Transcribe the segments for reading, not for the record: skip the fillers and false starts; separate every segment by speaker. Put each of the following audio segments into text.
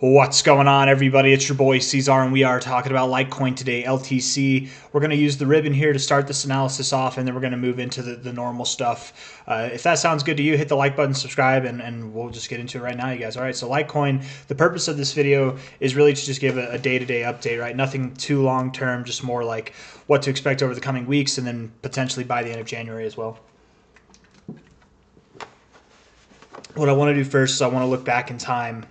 Speaker 1: What's going on, everybody? It's your boy C-Zar, and we are talking about Litecoin today, LTC. We're going to use the ribbon here to start this analysis off, and then we're going to move into the normal stuff. If that sounds good to you, hit the like button, subscribe, and we'll just get into it right now, you guys. All right, so Litecoin, the purpose of this video is really to just give a day-to-day update, right? Nothing too long-term, just more like what to expect over the coming weeks, and then potentially by the end of January as well. What I want to do first is I want to look back in time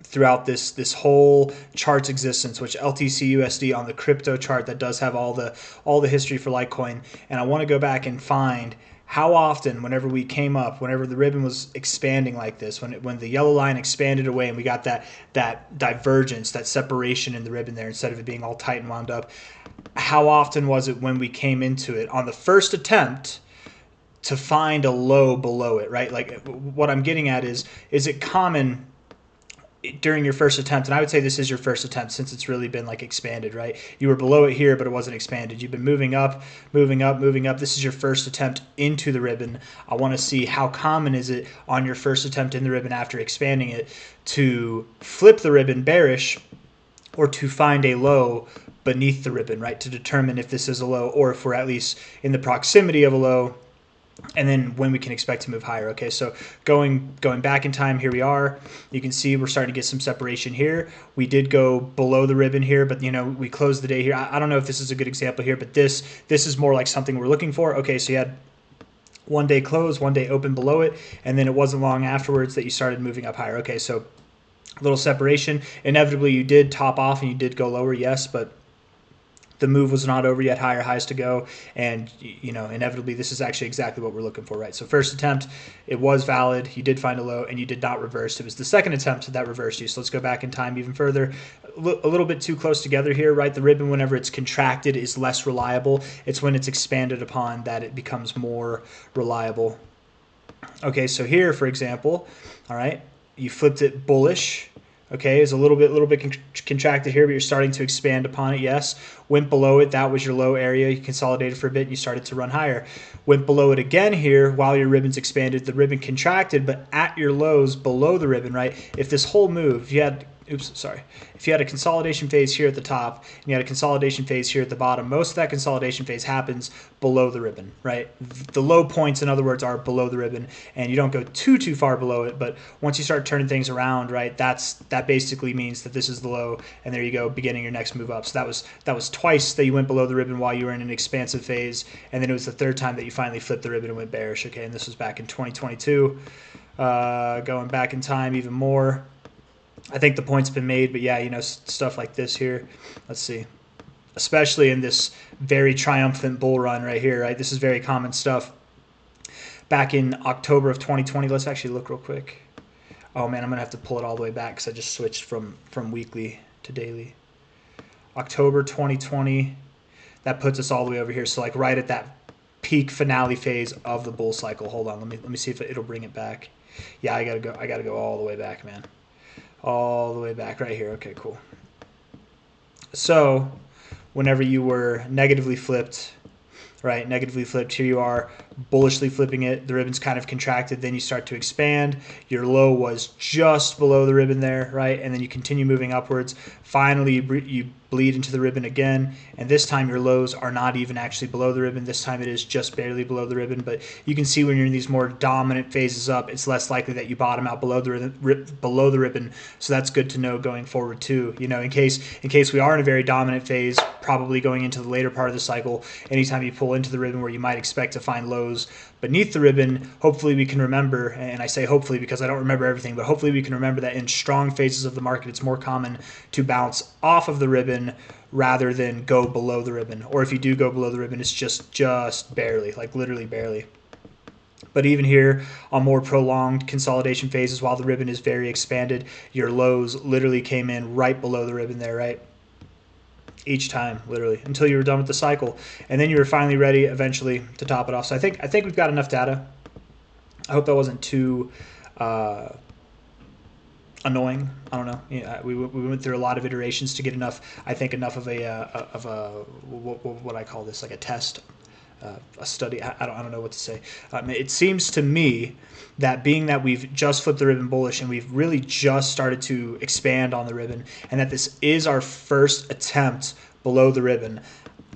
Speaker 1: throughout this whole chart's existence, which LTC USD on the crypto chart that does have all the history for Litecoin, and I want to go back and find how often, whenever we came up, whenever the ribbon was expanding like this, when the yellow line expanded away and we got that divergence, that separation in the ribbon there, instead of it being all tight and wound up, how often was it when we came into it on the first attempt to find a low below it, right? Like, what I'm getting at is it common during your first attempt, and I would say this is your first attempt since it's really been like expanded, right? You were below it here, but it wasn't expanded. You've been moving up, moving up, moving up. This is your first attempt into the ribbon. I want to see how common is it on your first attempt in the ribbon after expanding it to flip the ribbon bearish or to find a low beneath the ribbon, right? To determine if this is a low or if we're at least in the proximity of a low, and then when we can expect to move higher. Okay, so going back in time, here we are. You can see we're starting to get some separation here. We did go below the ribbon here, but we closed the day here. I don't know if this is a good example here, but this is more like something we're looking for. Okay, so you had one day close, one day open below it, and then it wasn't long afterwards that you started moving up higher. Okay, so a little separation. Inevitably, you did top off and you did go lower, yes, but the move was not over yet, higher highs to go, and inevitably this is actually exactly what we're looking for, right? So first attempt, it was valid, you did find a low, and you did not reverse. It was the second attempt that reversed you. So let's go back in time even further. A little bit too close together here, right? The ribbon, whenever it's contracted, is less reliable. It's when it's expanded upon that it becomes more reliable. Okay, so here, for example, all right, you flipped it bullish. Okay, is a little bit contracted here, but you're starting to expand upon it. Yes, went below it. That was your low area. You consolidated for a bit. And you started to run higher. Went below it again here while your ribbon's expanded. The ribbon contracted, but at your lows below the ribbon, right? If this whole move, if you had a consolidation phase here at the top and you had a consolidation phase here at the bottom, most of that consolidation phase happens below the ribbon, right? The low points, in other words, are below the ribbon, and you don't go too far below it, but once you start turning things around, right, that basically means that this is the low, and there you go, beginning your next move up. So that was twice that you went below the ribbon while you were in an expansive phase, and then it was the third time that you finally flipped the ribbon and went bearish. Okay, and this was back in 2022. Going back in time even more, I think the point's been made, but yeah, stuff like this here. Let's see. Especially in this very triumphant bull run right here, right? This is very common stuff. Back in October of 2020, let's actually look real quick. Oh man, I'm gonna have to pull it all the way back because I just switched from weekly to daily. October 2020, that puts us all the way over here. So like right at that peak finale phase of the bull cycle. Hold on, let me see if it'll bring it back. Yeah, I gotta go all the way back, man. All the way back right here. Okay, cool. So whenever you were negatively flipped, right, negatively flipped, here you are bullishly flipping it, the ribbon's kind of contracted, then you start to expand, your low was just below the ribbon there, right, and then you continue moving upwards. Finally you bleed into the ribbon again, and this time your lows are not even actually below the ribbon. This time it is just barely below the ribbon, but you can see when you're in these more dominant phases up, it's less likely that you bottom out below the ribbon. So that's good to know going forward too. In case we are in a very dominant phase, probably going into the later part of the cycle, anytime you pull into the ribbon where you might expect to find lows beneath the ribbon, hopefully we can remember, and I say hopefully because I don't remember everything, but hopefully we can remember that in strong phases of the market, it's more common to bounce off of the ribbon rather than go below the ribbon. Or if you do go below the ribbon, it's just barely, like literally barely. But even here on more prolonged consolidation phases, while the ribbon is very expanded, your lows literally came in right below the ribbon there, right? Each time, literally, until you were done with the cycle, and then you were finally ready eventually to top it off. So I think we've got enough data. I hope that wasn't too annoying. I don't know. Yeah, we went through a lot of iterations to get enough. I think enough of a what I call this, like a test a study. I don't know what to say. It seems to me that being that we've just flipped the ribbon bullish and we've really just started to expand on the ribbon, and that this is our first attempt below the ribbon,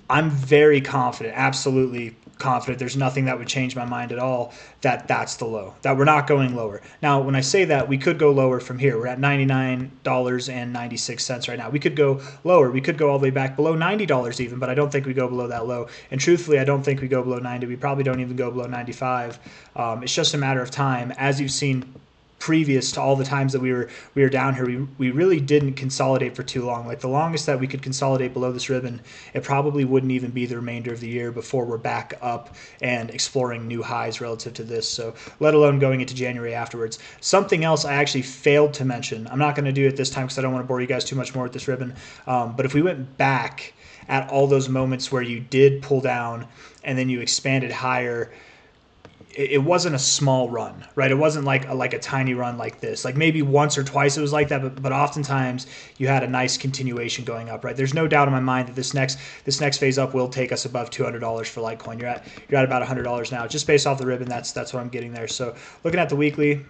Speaker 1: I'm very confident, absolutely confident, there's nothing that would change my mind at all, that that's the low, that we're not going lower. Now, when I say that, we could go lower from here. We're at $99.96 right now. We could go lower. We could go all the way back below $90 even, but I don't think we go below that low. And truthfully, I don't think we go below 90. We probably don't even go below 95. It's just a matter of time. As you've seen previous to all the times that we were down here, we really didn't consolidate for too long. Like the longest that we could consolidate below this ribbon, it probably wouldn't even be the remainder of the year before we're back up and exploring new highs relative to this. So let alone going into January afterwards. Something else I actually failed to mention, I'm not going to do it this time because I don't want to bore you guys too much more with this ribbon, but if we went back at all those moments where you did pull down and then you expanded higher, it wasn't a small run, right? It wasn't like a tiny run like this. Like maybe once or twice it was like that, but oftentimes you had a nice continuation going up, right? There's no doubt in my mind that this next phase up will take us above $200 for Litecoin. You're at about $100 now, just based off the ribbon. That's what I'm getting there. So looking at the weekly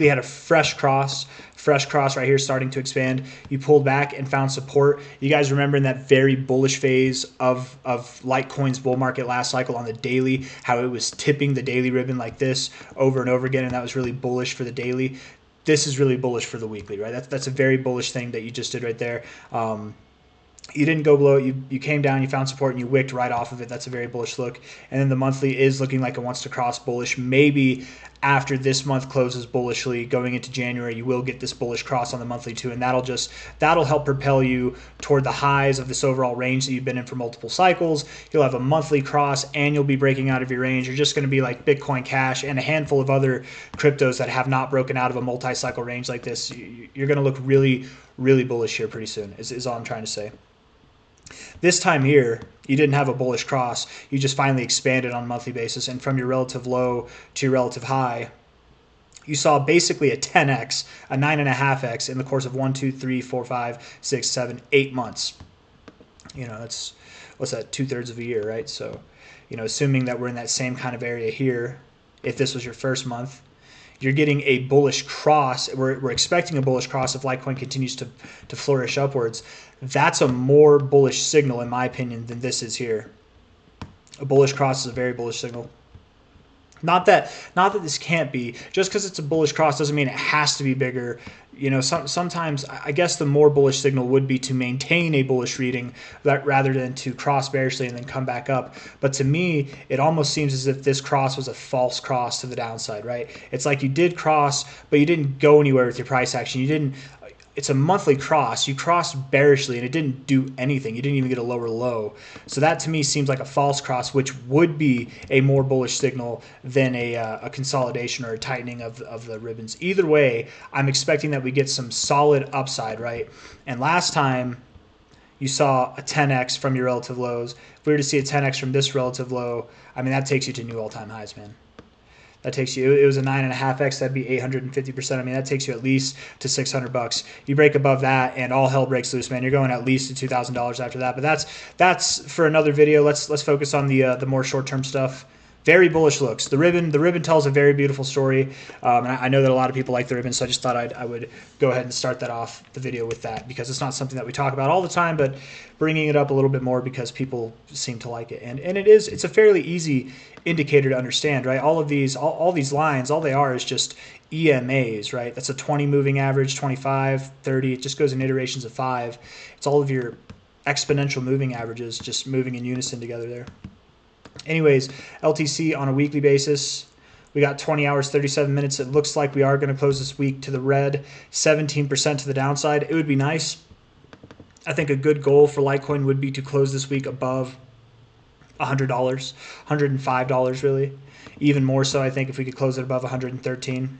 Speaker 1: had a fresh cross right here starting to expand. You pulled back and found support. You guys remember in that very bullish phase of Litecoin's bull market last cycle on the daily, how it was tipping the daily ribbon like this over and over again, and that was really bullish for the daily. This is really bullish for the weekly, right? That's a very bullish thing that you just did right there. You didn't go below it. You came down, you found support, and you wicked right off of it. That's a very bullish look. And then the monthly is looking like it wants to cross bullish. Maybe after this month closes bullishly, going into January, you will get this bullish cross on the monthly too, and that'll help propel you toward the highs of this overall range that you've been in for multiple cycles. You'll have a monthly cross, and you'll be breaking out of your range. You're just going to be like Bitcoin Cash and a handful of other cryptos that have not broken out of a multi-cycle range like this. You're going to look really, really bullish here pretty soon, is all I'm trying to say. This time here, you didn't have a bullish cross. You just finally expanded on a monthly basis. And from your relative low to your relative high, you saw basically a 10x, a 9.5x in the course of 1, 2, 3, 4, 5, 6, 7, 8 months. You know, that's, what's that, 2/3 of a year, right? So, you know, assuming that we're in that same kind of area here, if this was your first month, you're getting a bullish cross. We're expecting a bullish cross if Litecoin continues to flourish upwards. That's a more bullish signal, in my opinion, than this is here. A bullish cross is a very bullish signal. Not that this can't be. Just because it's a bullish cross doesn't mean it has to be bigger. You know, sometimes I guess the more bullish signal would be to maintain a bullish reading rather than to cross bearishly and then come back up. But to me, it almost seems as if this cross was a false cross to the downside, right? It's like you did cross, but you didn't go anywhere with your price action. You didn't. It's a monthly cross. You crossed bearishly and it didn't do anything. You didn't even get a lower low. So that to me seems like a false cross, which would be a more bullish signal than a consolidation or a tightening of the ribbons. Either way, I'm expecting that we get some solid upside, right? And last time you saw a 10x from your relative lows. If we were to see a 10x from this relative low, I mean, that takes you to new all-time highs, man. That takes you, it was a 9.5x, that'd be 850%. I mean, that takes you at least to $600. You break above that and all hell breaks loose, man. You're going at least to $2,000 after that. But that's for another video. Let's focus on the more short-term stuff. Very bullish looks. The ribbon tells a very beautiful story. And I know that a lot of people like the ribbon, so I just thought I would go ahead and start that off the video with that, because it's not something that we talk about all the time, but bringing it up a little bit more because people seem to like it. And it's a fairly easy indicator to understand, right? All these lines, all they are is just EMAs, right? That's a 20 moving average, 25, 30. It just goes in iterations of 5. It's all of your exponential moving averages just moving in unison together there. Anyways, LTC on a weekly basis, we got 20 hours, 37 minutes. It looks like we are going to close this week to the red, 17% to the downside. It would be nice. I think a good goal for Litecoin would be to close this week above $100, $105 really. Even more so, I think, if we could close it above 113.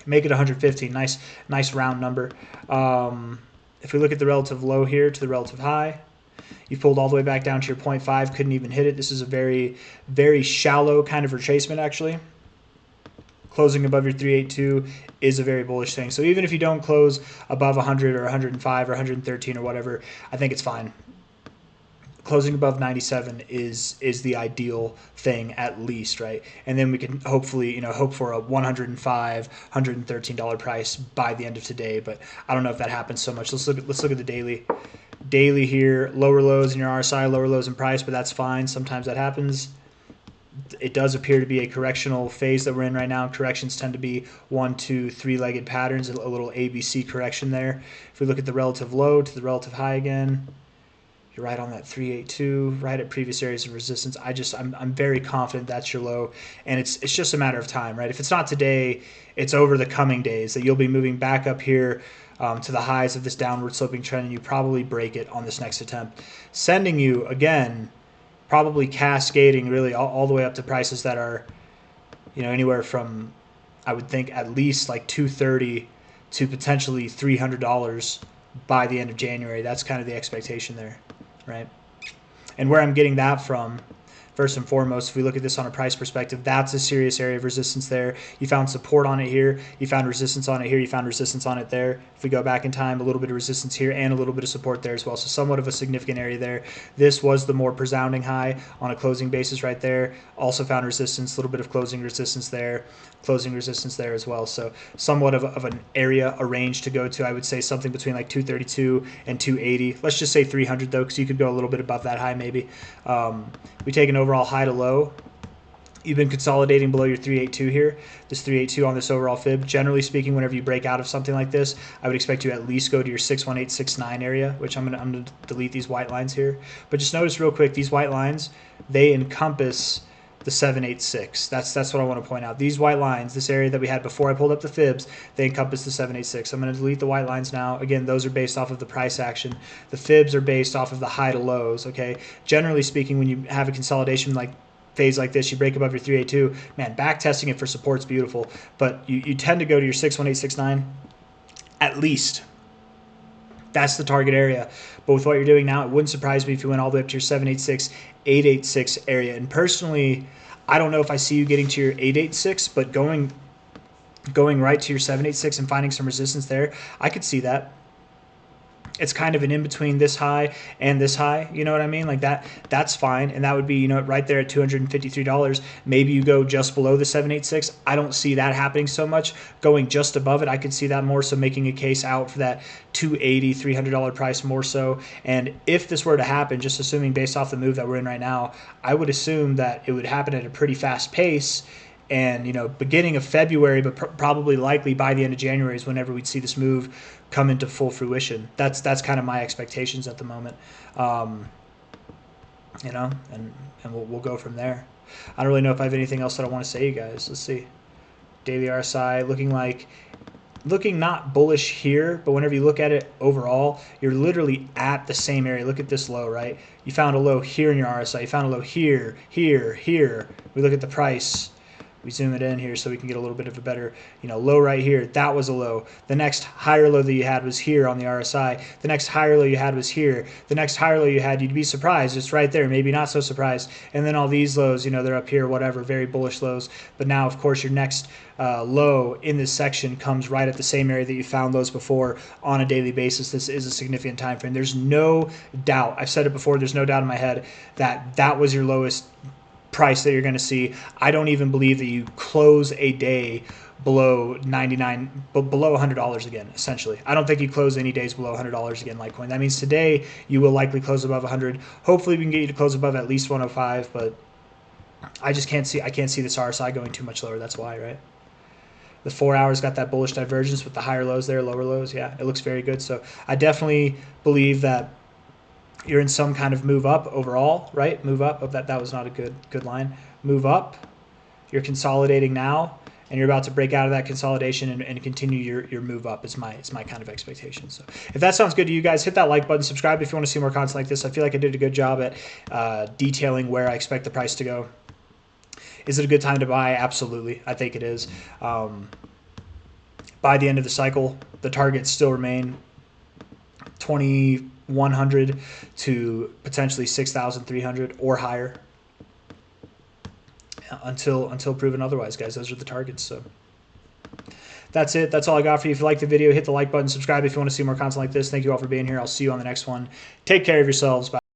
Speaker 1: Make it 115, nice round number. If we look at the relative low here to the relative high, you pulled all the way back down to your 0.5, couldn't even hit it. This is a very, very shallow kind of retracement, actually. Closing above your 382 is a very bullish thing. So even if you don't close above 100 or 105 or 113 or whatever, I think it's fine. closing above 97 is the ideal thing at least, right? And then we can hopefully, hope for a $105, $113 price by the end of today. But I don't know if that happens so much. Let's look at the daily. Daily here, lower lows in your RSI, lower lows in price, but that's fine. Sometimes that happens. It does appear to be a correctional phase that we're in right now. Corrections tend to be 1, 2, 3-legged patterns, a little ABC correction there. If we look at the relative low to the relative high again, you're right on that 382, right at previous areas of resistance. I'm very confident that's your low, and it's just a matter of time, right? If it's not today, it's over the coming days that you'll be moving back up here to the highs of this downward sloping trend, and you probably break it on this next attempt, sending you again, probably cascading really all the way up to prices that are, anywhere from, I would think, at least like $230 to potentially $300 by the end of January. That's kind of the expectation there, right? And where I'm getting that from, first and foremost, if we look at this on a price perspective, that's a serious area of resistance there. You found support on it here. You found resistance on it here. You found resistance on it there. If we go back in time, a little bit of resistance here and a little bit of support there as well. So somewhat of a significant area there. This was the more resounding high on a closing basis right there. Also found resistance, a little bit of closing resistance there as well. So somewhat of an area, a range to go to. I would say something between like 232 and 280. Let's just say 300 though, because you could go a little bit above that high maybe. We take an overall high to low. You've been consolidating below your 382 here, this 382 on this overall fib. Generally speaking, whenever you break out of something like this, I would expect you at least go to your 61869 area, which I'm gonna delete these white lines here. But just notice real quick, these white lines, they encompass the 786. That's what I want to point out. These white lines, this area that we had before I pulled up the fibs, they encompass the 786. I'm going to delete the white lines now. Again, those are based off of the price action. The fibs are based off of the high to lows, okay? Generally speaking, when you have a consolidation like phase like this, you break above your 382, man, back testing it for support's beautiful, but you tend to go to your 61869 at least. That's the target area. But with what you're doing now, it wouldn't surprise me if you went all the way up to your 786, 886 area. And personally, I don't know if I see you getting to your 886, but going right to your 786 and finding some resistance there, I could see that. It's kind of an in-between this high and this high, you know what I mean? Like that's fine, and that would be, right there at $253. Maybe you go just below the 786. I don't see that happening so much. Going just above it, I could see that more so, making a case out for that $280, $300 price more so. And if this were to happen, just assuming based off the move that we're in right now, I would assume that it would happen at a pretty fast pace. And, beginning of February, but probably likely by the end of January is whenever we'd see this move come into full fruition. That's kind of my expectations at the moment. And we'll go from there. I don't really know if I have anything else that I want to say, you guys. Let's see. Daily RSI looking not bullish here, but whenever you look at it overall, you're literally at the same area. Look at this low, right? You found a low here in your RSI. You found a low here, here, here. We look at the price. We zoom it in here so we can get a little bit of a better, low right here. That was a low. The next higher low that you had was here on the RSI. The next higher low you had was here. The next higher low you had, you'd be surprised. It's right there. Maybe not so surprised. And then all these lows, they're up here, whatever, very bullish lows. But now, of course, your next low in this section comes right at the same area that you found those before on a daily basis. This is a significant time frame. There's no doubt. I've said it before. There's no doubt in my head that that was your lowest price that you're going to see. I don't even believe that you close a day below 99, below $100 again, essentially. I don't think you close any days below $100 again, Litecoin. That means today you will likely close above 100. Hopefully we can get you to close above at least 105, but I can't see this RSI going too much lower. That's why, right? The 4 hours got that bullish divergence with the higher lows there, lower lows. Yeah, it looks very good. So I definitely believe that you're in some kind of move up overall, right? Move up. Oh, that was not a good line. Move up. You're consolidating now, and you're about to break out of that consolidation and continue your move up. It's my kind of expectation. So if that sounds good to you guys, hit that like button, subscribe if you want to see more content like this. I feel like I did a good job at detailing where I expect the price to go. Is it a good time to buy? Absolutely. I think it is. By the end of the cycle, the targets still remain 2,100 to potentially 6,300 or higher until proven otherwise, guys. Those are the targets. So that's it. That's all I got for you. If you like the video, hit the like button, subscribe if you want to see more content like this. Thank you all for being here. I'll see you on the next one. Take care of yourselves. Bye.